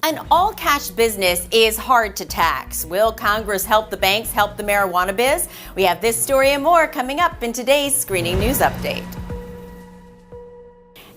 An all-cash business is hard to tax. Will Congress help the banks help the marijuana biz? We have this story and more coming up in today's Screening News Update.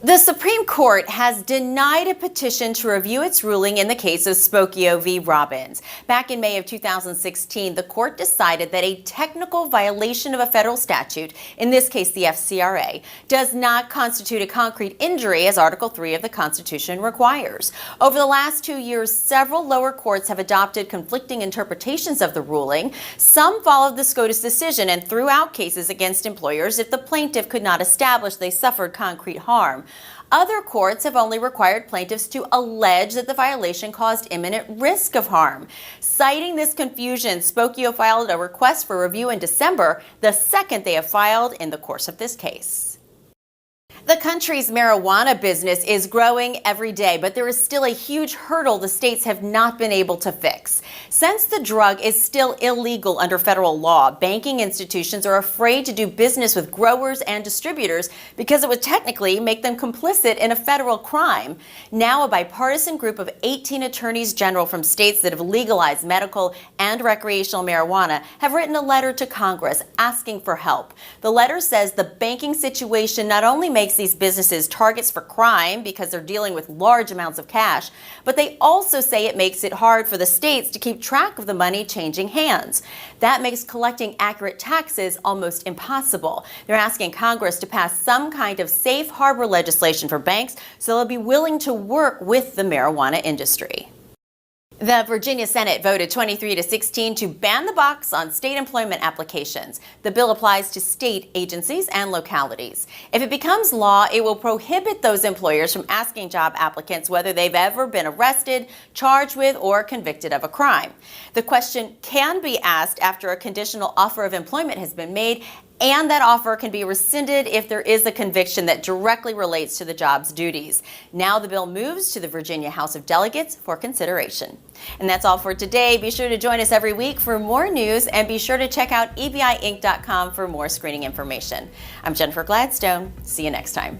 The Supreme Court has denied a petition to review its ruling in the case of Spokeo v. Robbins. Back in May of 2016, the court decided that a technical violation of a federal statute, in this case the FCRA, does not constitute a concrete injury as Article 3 of the Constitution requires. Over the last 2 years, several lower courts have adopted conflicting interpretations of the ruling. Some followed the SCOTUS decision and threw out cases against employers if the plaintiff could not establish they suffered concrete harm. Other courts have only required plaintiffs to allege that the violation caused imminent risk of harm. Citing this confusion, Spokeo filed a request for review in December, the second they have filed in the course of this case. The country's marijuana business is growing every day, but there is still a huge hurdle the states have not been able to fix. Since the drug is still illegal under federal law, banking institutions are afraid to do business with growers and distributors because it would technically make them complicit in a federal crime. Now, a bipartisan group of 18 attorneys general from states that have legalized medical and recreational marijuana have written a letter to Congress asking for help. The letter says the banking situation not only makes these businesses targets for crime because they're dealing with large amounts of cash, but they also say it makes it hard for the states to keep track of the money changing hands. That makes collecting accurate taxes almost impossible. They're asking Congress to pass some kind of safe harbor legislation for banks so they'll be willing to work with the marijuana industry. The Virginia Senate voted 23-16 to ban the box on state employment applications. The bill applies to state agencies and localities. If it becomes law, it will prohibit those employers from asking job applicants whether they've ever been arrested, charged with, or convicted of a crime. The question can be asked after a conditional offer of employment has been made, and that offer can be rescinded if there is a conviction that directly relates to the job's duties. Now the bill moves to the Virginia House of Delegates for consideration. And that's all for today. Be sure to join us every week for more news, and be sure to check out ebiinc.com for more screening information. I'm Jennifer Gladstone. See you next time.